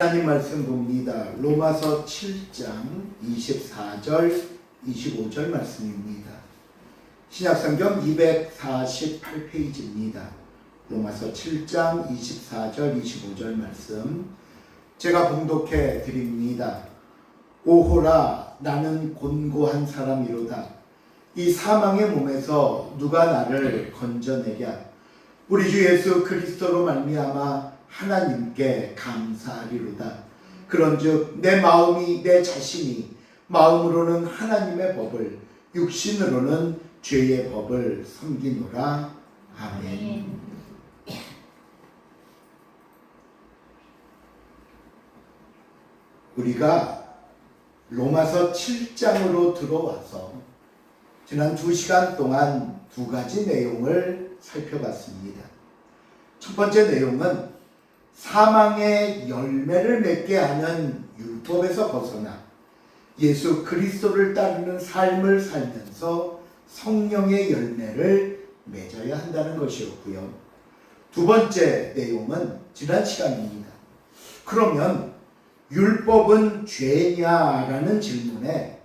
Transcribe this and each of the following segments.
하나님 말씀 봅니다. 로마서 7장 24절 25절 말씀입니다. 신약성경 248페이지입니다. 로마서 7장 24절 25절 말씀 제가 봉독해 드립니다. 오호라 나는 곤고한 사람이로다. 이 사망의 몸에서 누가 나를 건져내랴. 우리 주 예수 그리스도로 말미암아 하나님께 감사하리로다. 그런즉 내 마음이 내 자신이 마음으로는 하나님의 법을 육신으로는 죄의 법을 섬기노라. 아멘. 우리가 로마서 7장으로 들어와서 지난 2시간 동안 두 가지 내용을 살펴봤습니다. 첫 번째 내용은 사망의 열매를 맺게 하는 율법에서 벗어나 예수 그리스도를 따르는 삶을 살면서 성령의 열매를 맺어야 한다는 것이었고요. 두 번째 내용은 지난 시간입니다. 그러면 율법은 죄냐라는 질문에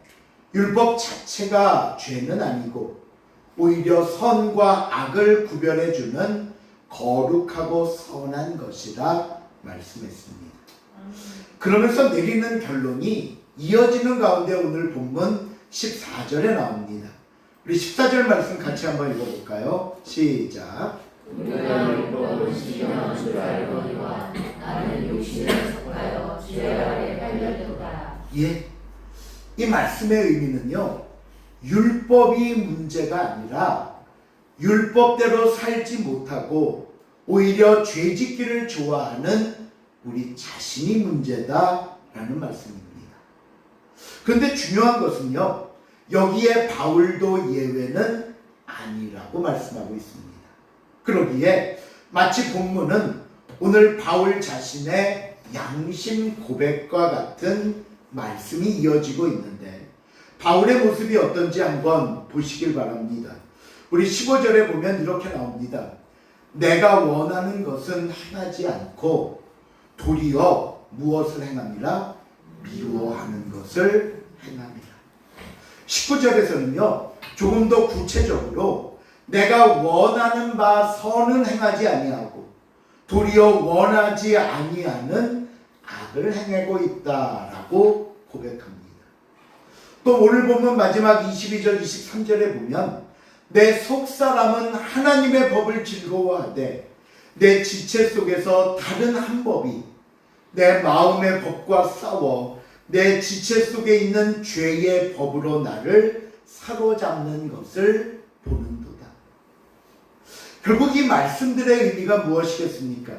율법 자체가 죄는 아니고 오히려 선과 악을 구별해주는 거룩하고 선한 것이라 말씀했습니다. 그러면서 내리는 결론이 이어지는 가운데 오늘 본문 14절에 나옵니다. 우리 14절 말씀 같이 한번 읽어볼까요? 시작. 우리가 율법을 시행한 줄 알거니와 나는 육신에 속하여 죄 아래 달렸도다. 예, 이 말씀의 의미는요, 율법이 문제가 아니라 율법대로 살지 못하고 오히려 죄짓기를 좋아하는 우리 자신이 문제다라는 말씀입니다. 그런데 중요한 것은요, 여기에 바울도 예외는 아니라고 말씀하고 있습니다. 그러기에 마치 본문은 오늘 바울 자신의 양심 고백과 같은 말씀이 이어지고 있는데 바울의 모습이 어떤지 한번 보시길 바랍니다. 우리 15절에 보면 이렇게 나옵니다. 내가 원하는 것은 행하지 않고 도리어 무엇을 행함이라? 미워하는 것을 행함이라. 19절에서는요 조금 더 구체적으로 내가 원하는 바 선은 행하지 아니하고 도리어 원하지 아니하는 악을 행하고 있다라고 고백합니다. 또 오늘 보면 마지막 22절 23절에 보면 내 속사람은 하나님의 법을 즐거워하되 내 지체 속에서 다른 한 법이 내 마음의 법과 싸워 내 지체 속에 있는 죄의 법으로 나를 사로잡는 것을 보는도다. 결국 이 말씀들의 의미가 무엇이겠습니까?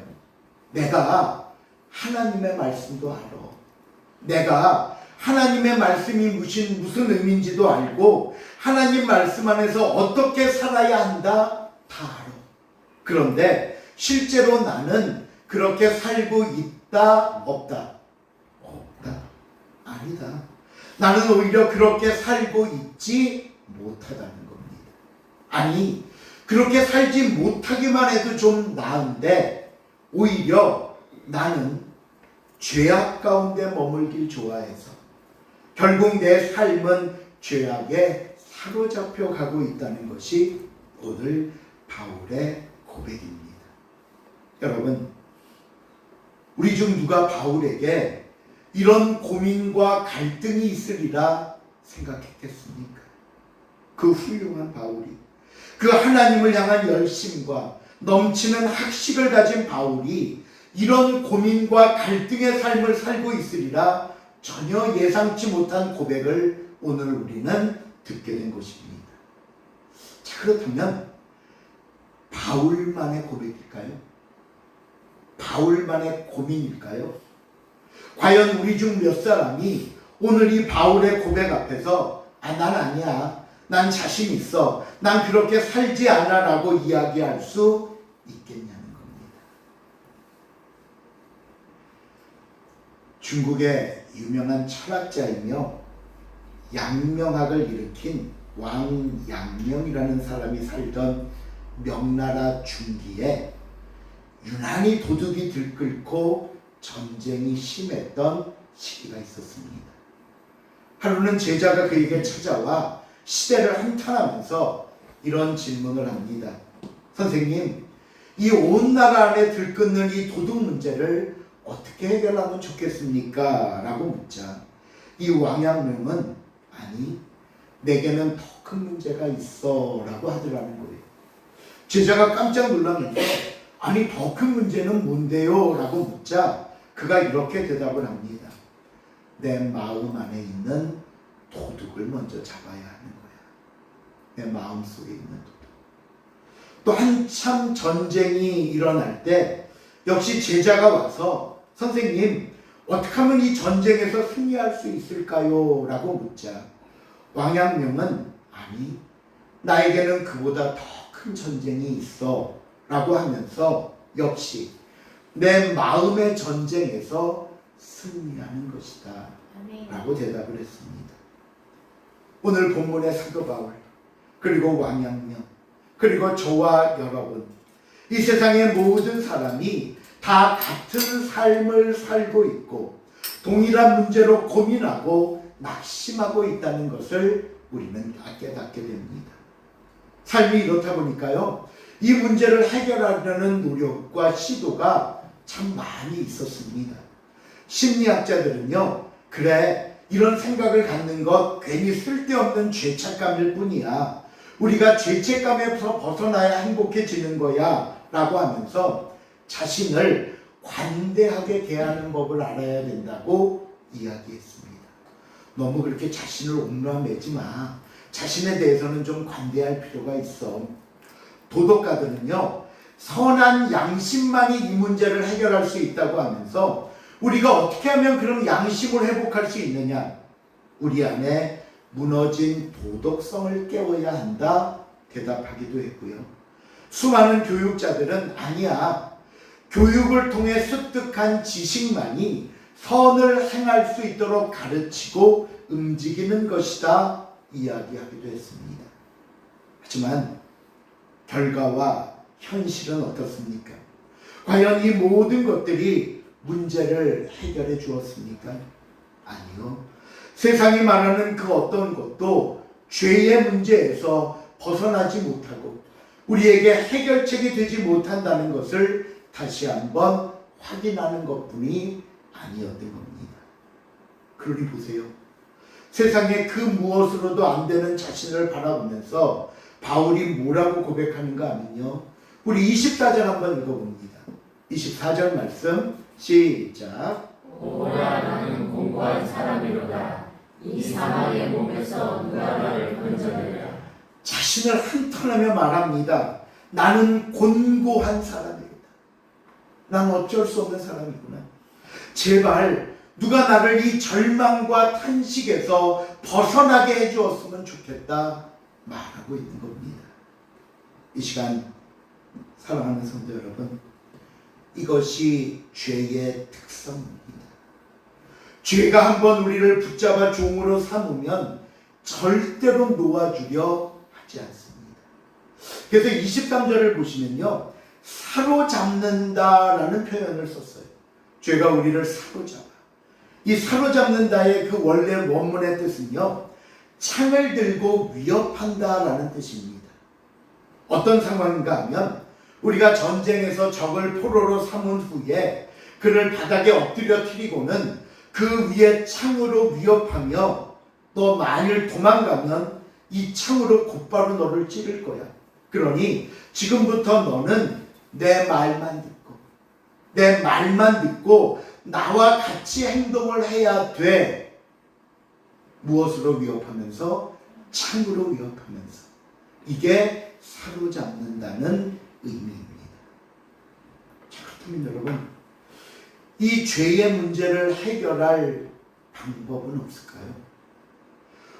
내가 하나님의 말씀도 알아. 내가 하나님의 말씀이 무슨 의미인지도 알고 하나님 말씀 안에서 어떻게 살아야 한다 다 알아. 그런데 실제로 나는 그렇게 살고 있다 없다? 없다. 아니다. 나는 오히려 그렇게 살고 있지 못하다는 겁니다. 아니 그렇게 살지 못하기만 해도 좀 나은데 오히려 나는 죄악 가운데 머물길 좋아해서 결국 내 삶은 죄악에 사로잡혀 가고 있다는 것이 오늘 바울의 고백입니다. 여러분, 우리 중 누가 바울에게 이런 고민과 갈등이 있으리라 생각했겠습니까? 그 훌륭한 바울이, 그 하나님을 향한 열심과 넘치는 학식을 가진 바울이 이런 고민과 갈등의 삶을 살고 있으리라 전혀 예상치 못한 고백을 오늘 우리는 듣게 된 것입니다. 자, 그렇다면 바울만의 고백일까요? 바울만의 고민일까요? 과연 우리 중 몇 사람이 오늘 이 바울의 고백 앞에서 난 아니야, 난 자신 있어, 난 그렇게 살지 않아 라고 이야기할 수 있겠냐는 겁니다. 중국의 유명한 철학자이며 양명학을 일으킨 왕양명이라는 사람이 살던 명나라 중기에 유난히 도둑이 들끓고 전쟁이 심했던 시기가 있었습니다. 하루는 제자가 그에게 찾아와 시대를 한탄하면서 이런 질문을 합니다. 선생님, 이 온 나라 안에 들끓는 이 도둑 문제를 어떻게 해결하면 좋겠습니까? 라고 묻자 이 왕양명은 아니, 내게는 더 큰 문제가 있어 라고 하더라는 거예요. 제자가 깜짝 놀라면서 아니, 더 큰 문제는 뭔데요? 라고 묻자 그가 이렇게 대답을 합니다. 내 마음 안에 있는 도둑을 먼저 잡아야 하는 거야. 내 마음 속에 있는 도둑. 또 한참 전쟁이 일어날 때 역시 제자가 와서 선생님, 어떻게 하면 이 전쟁에서 승리할 수 있을까요? 라고 묻자 왕양명은 아니, 나에게는 그보다 더 큰 전쟁이 있어 라고 하면서 역시 내 마음의 전쟁에서 승리하는 것이다 라고 대답을 했습니다. 오늘 본문의 사도 바울, 그리고 왕양명, 그리고 저와 여러분, 이 세상의 모든 사람이 다 같은 삶을 살고 있고 동일한 문제로 고민하고 낙심하고 있다는 것을 우리는 깨닫게 됩니다. 삶이 이렇다 보니까요, 이 문제를 해결하려는 노력과 시도가 참 많이 있었습니다. 심리학자들은요, 그래, 이런 생각을 갖는 것 괜히 쓸데없는 죄책감일 뿐이야, 우리가 죄책감에서 벗어나야 행복해지는 거야 라고 하면서 자신을 관대하게 대하는 법을 알아야 된다고 이야기했습니다. 너무 그렇게 자신을 옹호하지 마. 자신에 대해서는 좀 관대할 필요가 있어. 도덕가들은요, 선한 양심만이 이 문제를 해결할 수 있다고 하면서 우리가 어떻게 하면 그럼 양심을 회복할 수 있느냐? 우리 안에 무너진 도덕성을 깨워야 한다 대답하기도 했고요. 수많은 교육자들은 아니야, 교육을 통해 습득한 지식만이 선을 행할 수 있도록 가르치고 움직이는 것이다 이야기하기도 했습니다. 하지만 결과와 현실은 어떻습니까? 과연 이 모든 것들이 문제를 해결해 주었습니까? 아니요. 세상이 말하는 그 어떤 것도 죄의 문제에서 벗어나지 못하고 우리에게 해결책이 되지 못한다는 것을 다시 한번 확인하는 것뿐이 아니었던 겁니다. 그러니 보세요. 세상에 그 무엇으로도 안 되는 자신을 바라보면서 바울이 뭐라고 고백하는가 하면요, 우리 24절 한번 읽어봅니다. 24절 말씀 시작. 오라, 나는 공고한 사람이로다. 이 사망의 몸에서 누가 나를 건져내랴. 자신을 한탄하며 말합니다. 나는 곤고한 사람이로다. 난 어쩔 수 없는 사람이구나. 제발 누가 나를 이 절망과 탄식에서 벗어나게 해주었으면 좋겠다 말하고 있는 겁니다. 이 시간 사랑하는 성도 여러분, 이것이 죄의 특성입니다. 죄가 한번 우리를 붙잡아 종으로 삼으면 절대로 놓아주려 하지 않습니다. 그래서 23절을 보시면요, 사로잡는다라는 표현을 썼어요. 죄가 우리를 사로잡아. 이 사로잡는다의 그 원래 원문의 뜻은요, 창을 들고 위협한다라는 뜻입니다. 어떤 상황인가 하면 우리가 전쟁에서 적을 포로로 삼은 후에 그를 바닥에 엎드려뜨리고는 그 위에 창으로 위협하며 너 만일 도망가면 이 창으로 곧바로 너를 찌를 거야. 그러니 지금부터 너는 내 말만 듣고 나와 같이 행동을 해야 돼. 무엇으로 위협하면서? 창으로 위협하면서. 이게 사로잡는다는 의미입니다. 자, 그렇다면 여러분, 이 죄의 문제를 해결할 방법은 없을까요?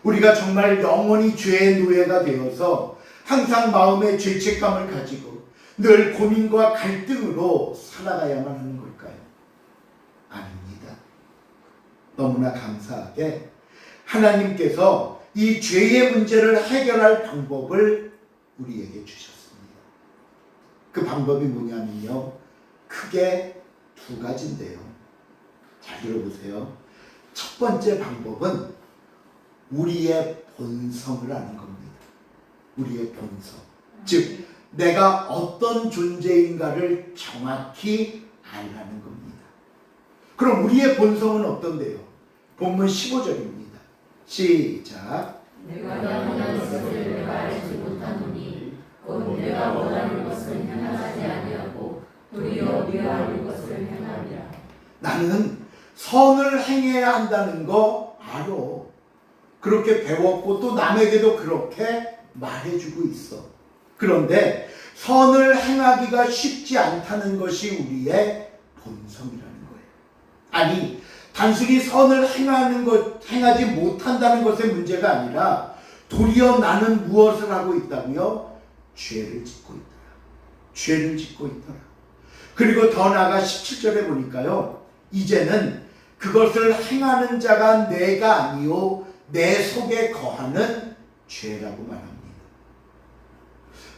우리가 정말 영원히 죄의 노예가 되어서 항상 마음에 죄책감을 가지고 늘 고민과 갈등으로 살아가야만 하는 걸까요? 아닙니다. 너무나 감사하게 하나님께서 이 죄의 문제를 해결할 방법을 우리에게 주셨습니다. 그 방법이 뭐냐면요, 크게 두 가지인데요. 잘 들어보세요. 첫 번째 방법은 우리의 본성을 아는 겁니다. 우리의 본성. 즉, 내가 어떤 존재인가를 정확히 알라는 겁니다. 그럼 우리의 본성은 어떤데요? 본문 15절입니다. 시작. 내가 원하는 것을 내가 알지 못하노니 곧 내가 원하는 것을 행하지 아니하고 도리어 미워하는 것을 행하리라. 나는 선을 행해야 한다는 거 알아. 그렇게 배웠고 또 남에게도 그렇게 말해주고 있어. 그런데 선을 행하기가 쉽지 않다는 것이 우리의 본성이라는 거예요. 아니, 단순히 선을 행하지 못한다는 것의 문제가 아니라 도리어 나는 무엇을 하고 있다고요? 죄를 짓고 있더라. 죄를 짓고 있더라. 그리고 더 나아가 17절에 보니까요. 이제는 그것을 행하는 자가 내가 아니요 내 속에 거하는 죄라고 말합니다.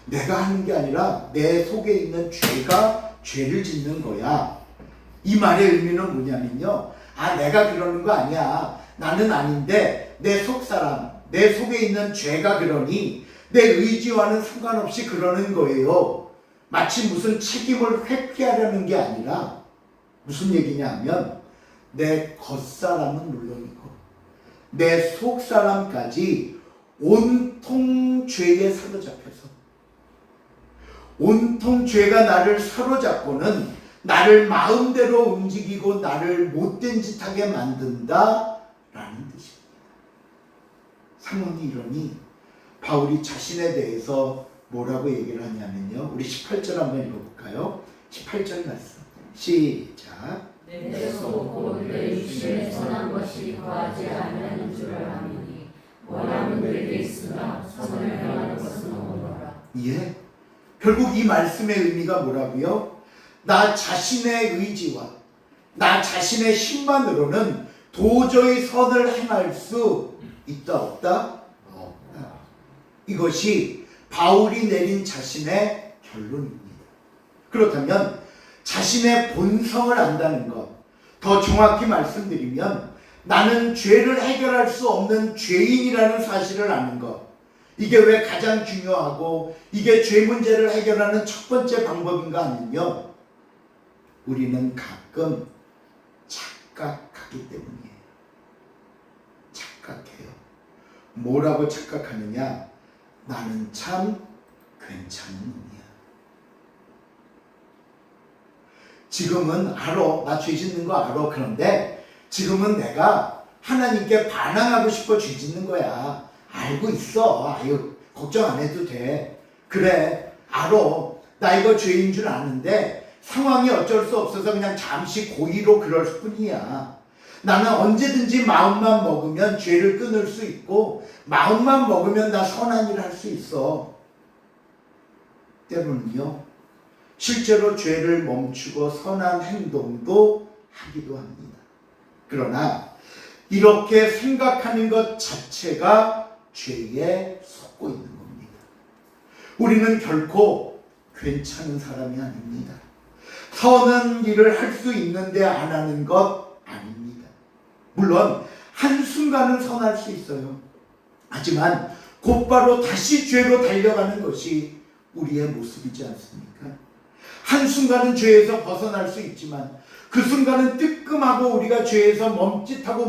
내가 하는 게 아니라 내 속에 있는 죄가 죄를 짓는 거야. 이 말의 의미는 뭐냐면요. 아, 내가 그러는 거 아니야. 나는 아닌데 내 속사람, 내 속에 있는 죄가 그러니 내 의지와는 상관없이 그러는 거예요. 마치 무슨 책임을 회피하려는 게 아니라 무슨 얘기냐 하면 내 겉사람은 물론이고 내 속사람까지 온통 죄에 사로잡혀서 온통 죄가 나를 사로잡고는 나를 마음대로 움직이고 나를 못된 짓 하게 만든다 라는 뜻입니다. 상황이 이러니 바울이 자신에 대해서 뭐라고 얘기를 하냐면요. 우리 18절 한번 읽어볼까요? 18절 말씀 시작. 내 속 곧 내 육신에 선한 것이 거하지 아니하는 줄을 아노니 원함은 내게 있으나 선을 행하는 것은 없노라. 예, 결국 이 말씀의 의미가 뭐라고요? 나 자신의 의지와 나 자신의 힘만으로는 도저히 선을 행할 수 있다 없다? 없다. 이것이 바울이 내린 자신의 결론입니다. 그렇다면 자신의 본성을 안다는 것, 더 정확히 말씀드리면 나는 죄를 해결할 수 없는 죄인이라는 사실을 아는 것, 이게 왜 가장 중요하고 이게 죄 문제를 해결하는 첫 번째 방법인가 하면요, 우리는 가끔 착각하기 때문이에요. 착각해요. 뭐라고 착각하느냐? 나는 참 괜찮은 놈이야. 지금은 알아. 나 죄 짓는 거 알아. 그런데 지금은 내가 하나님께 반항하고 싶어 죄 짓는 거야. 알고 있어. 아유, 걱정 안 해도 돼. 그래, 알아. 나 이거 죄인 줄 아는데 상황이 어쩔 수 없어서 그냥 잠시 고의로 그럴 뿐이야. 나는 언제든지 마음만 먹으면 죄를 끊을 수 있고 마음만 먹으면 나 선한 일을 할 수 있어. 때로는요, 실제로 죄를 멈추고 선한 행동도 하기도 합니다. 그러나 이렇게 생각하는 것 자체가 죄에 속고 있는 겁니다. 우리는 결코 괜찮은 사람이 아닙니다. 선한 일을 할 수 있는데 안 하는 것 아닙니다. 물론 한순간은 선할 수 있어요. 하지만 곧바로 다시 죄로 달려가는 것이 우리의 모습이지 않습니까? 한순간은 죄에서 벗어날 수 있지만 그 순간은 뜨끔하고 우리가 죄에서 멈칫하고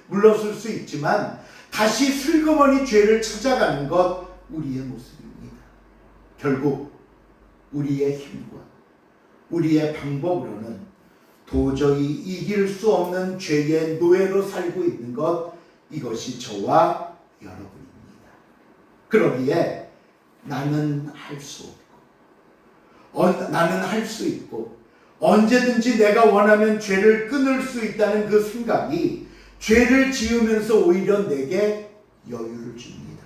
물러설 수 있지만 다시 슬그머니 죄를 찾아가는 것 우리의 모습입니다. 결국 우리의 힘과 우리의 방법으로는 도저히 이길 수 없는 죄의 노예로 살고 있는 것, 이것이 저와 여러분입니다. 그러기에 나는 할 수 없고 나는 할 수 있고 언제든지 내가 원하면 죄를 끊을 수 있다는 그 생각이 죄를 지으면서 오히려 내게 여유를 줍니다.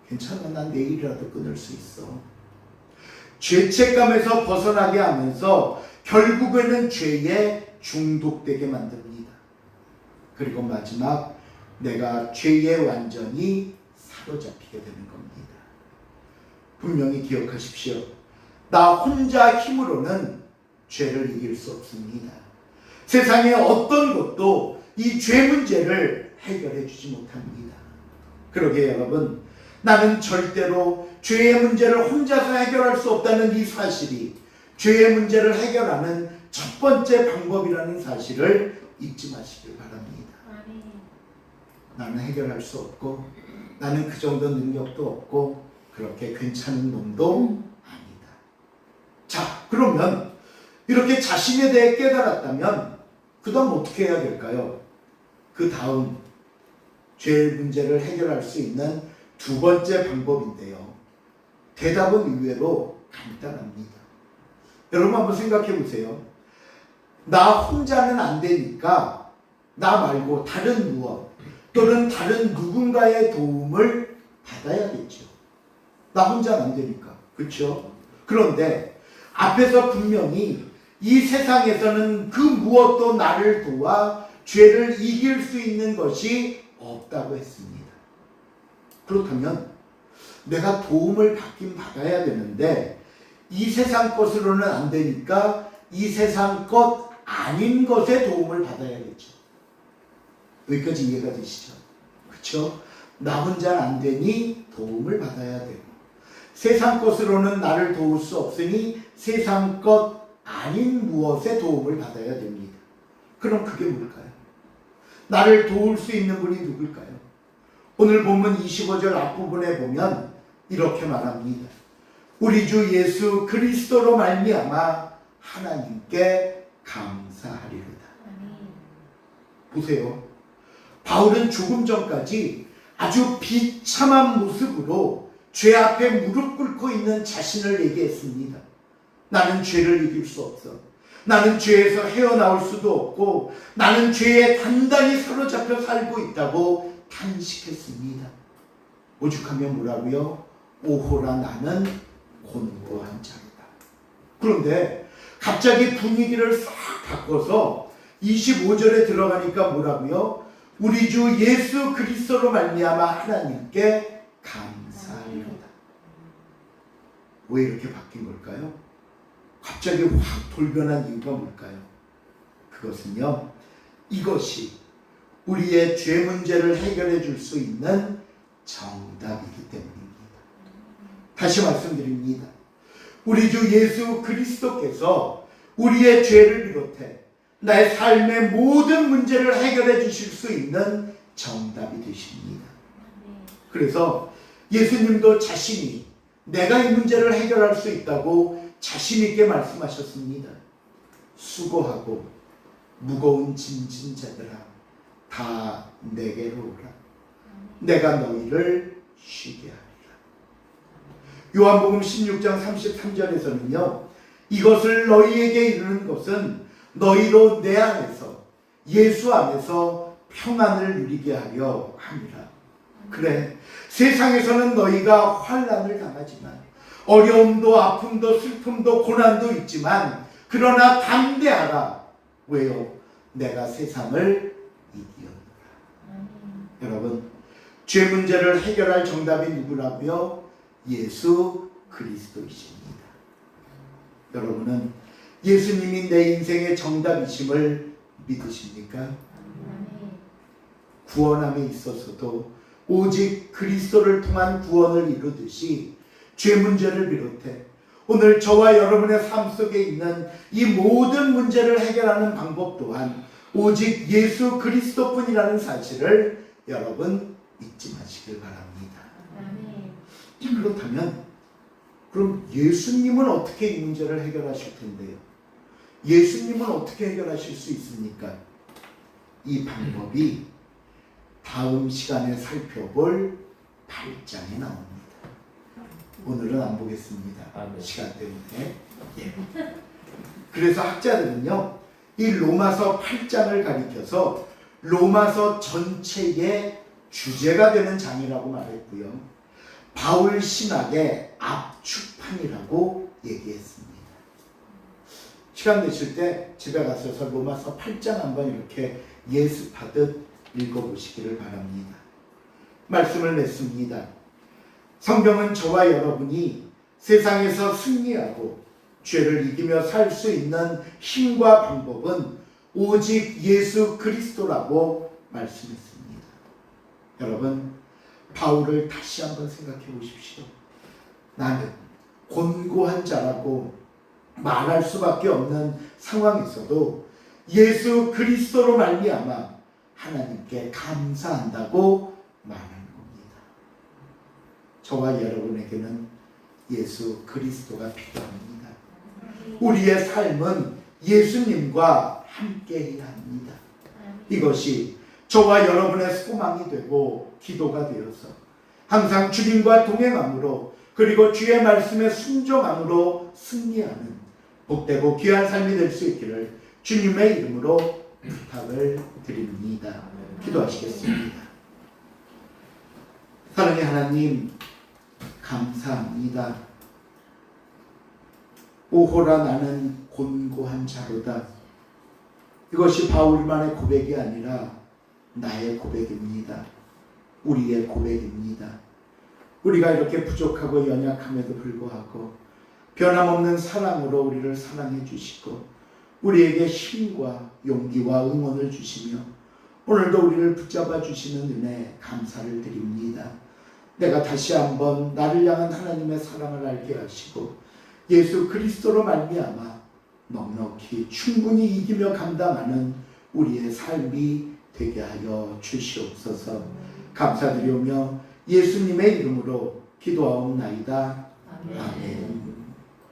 괜찮아, 난 내일이라도 끊을 수 있어. 죄책감에서 벗어나게 하면서 결국에는 죄에 중독되게 만듭니다. 그리고 마지막 내가 죄에 완전히 사로잡히게 되는 겁니다. 분명히 기억하십시오. 나 혼자 힘으로는 죄를 이길 수 없습니다. 세상의 어떤 것도 이 죄 문제를 해결해 주지 못합니다. 그러게 여러분, 나는 절대로 죄의 문제를 혼자서 해결할 수 없다는 이 사실이 죄의 문제를 해결하는 첫 번째 방법이라는 사실을 잊지 마시길 바랍니다. 나는 해결할 수 없고 나는 그 정도 능력도 없고 그렇게 괜찮은 놈도 아니다. 자, 그러면 이렇게 자신에 대해 깨달았다면 그 다음 어떻게 해야 될까요? 그 다음 죄의 문제를 해결할 수 있는 두 번째 방법인데요. 대답은 의외로 간단합니다. 여러분 한번 생각해 보세요. 나 혼자는 안 되니까 나 말고 다른 무엇 또는 다른 누군가의 도움을 받아야겠죠. 나 혼자는 안 되니까. 그렇죠? 그런데 앞에서 분명히 이 세상에서는 그 무엇도 나를 도와 죄를 이길 수 있는 것이 없다고 했습니다. 그렇다면 내가 도움을 받긴 받아야 되는데 이 세상 것으로는 안 되니까 이 세상 것 아닌 것에 도움을 받아야겠죠. 여기까지 이해가 되시죠? 그렇죠? 나 혼자는 안 되니 도움을 받아야 되고 세상 것으로는 나를 도울 수 없으니 세상 것 아닌 무엇에 도움을 받아야 됩니다. 그럼 그게 뭘까요? 나를 도울 수 있는 분이 누굴까요? 오늘 본문 25절 앞부분에 보면 이렇게 말합니다. 우리 주 예수 그리스도로 말미암아 하나님께 감사하리로다. 보세요. 바울은 조금 전까지 아주 비참한 모습으로 죄 앞에 무릎 꿇고 있는 자신을 얘기했습니다. 나는 죄를 이길 수 없어. 나는 죄에서 헤어나올 수도 없고 나는 죄에 단단히 사로잡혀 살고 있다고 탄식했습니다. 오죽하면 뭐라고요? 오호라 나는 곤고한 자이다. 그런데 갑자기 분위기를 싹 바꿔서 25절에 들어가니까 뭐라고요? 우리 주 예수 그리스도로 말미암아 하나님께 감사하리로다. 왜 이렇게 바뀐 걸까요? 갑자기 확 돌변한 이유가 뭘까요? 그것은요, 이것이 우리의 죄 문제를 해결해 줄 수 있는 정답이기 때문입니다. 다시 말씀드립니다. 우리 주 예수 그리스도께서 우리의 죄를 비롯해 나의 삶의 모든 문제를 해결해 주실 수 있는 정답이 되십니다. 그래서 예수님도 자신이 내가 이 문제를 해결할 수 있다고 자신 있게 말씀하셨습니다. 수고하고 무거운 짐진 자들아 다 내게로 오라. 내가 너희를 쉬게 하리라. 요한복음 16장 33절에서는요. 이것을 너희에게 이르는 것은 너희로 내 안에서 예수 안에서 평안을 누리게 하려 함이라. 그래, 세상에서는 너희가 환난을 당하지만 어려움도 아픔도 슬픔도 고난도 있지만 그러나 담대하라. 왜요? 내가 세상을 이기었노라. 여러분, 죄 문제를 해결할 정답이 누구라고요? 예수 그리스도이십니다. 여러분은 예수님이 내 인생의 정답이심을 믿으십니까? 구원함에 있어서도 오직 그리스도를 통한 구원을 이루듯이 죄 문제를 비롯해 오늘 저와 여러분의 삶 속에 있는 이 모든 문제를 해결하는 방법 또한 오직 예수 그리스도뿐이라는 사실을 여러분 잊지 마시길 바랍니다. 그렇다면 그럼 예수님은 어떻게 이 문제를 해결하실 텐데요? 예수님은 어떻게 해결하실 수 있습니까? 이 방법이 다음 시간에 살펴볼 8장에 나옵니다. 오늘은 안 보겠습니다. 시간 때문에. 그래서 학자들은요, 이 로마서 8장을 가리켜서 로마서 전체의 주제가 되는 장이라고 말했고요. 바울 신학의 압축판이라고 얘기했습니다. 시간 되실 때 집에 가셔서 로마서 8장 한번 이렇게 예습하듯 읽어보시기를 바랍니다. 말씀을 냈습니다. 성경은 저와 여러분이 세상에서 승리하고 죄를 이기며 살 수 있는 힘과 방법은 오직 예수 그리스도라고 말씀했습니다. 여러분, 바울을 다시 한번 생각해 보십시오. 나는 곤고한 자라고 말할 수밖에 없는 상황에서도 예수 그리스도로 말미암아 하나님께 감사한다고 말하는 겁니다. 저와 여러분에게는 예수 그리스도가 필요합니다. 우리의 삶은 예수님과 함께해야 합니다. 이것이 저와 여러분의 소망이 되고 기도가 되어서 항상 주님과 동행함으로 그리고 주의 말씀에 순종함으로 승리하는 복되고 귀한 삶이 될 수 있기를 주님의 이름으로 부탁을 드립니다. 기도하시겠습니다. 사랑의 하나님, 감사합니다. 오호라 나는 곤고한 자로다. 이것이 바울만의 고백이 아니라 나의 고백입니다. 우리의 고백입니다. 우리가 이렇게 부족하고 연약함에도 불구하고 변함없는 사랑으로 우리를 사랑해 주시고 우리에게 힘과 용기와 응원을 주시며 오늘도 우리를 붙잡아 주시는 은혜 감사를 드립니다. 내가 다시 한번 나를 향한 하나님의 사랑을 알게 하시고 예수 그리스도로 말미암아 넉넉히 충분히 이기며 감당하는 우리의 삶이 되게 하여 주시옵소서. 감사드리오며 예수님의 이름으로 기도하옵나이다. 아멘.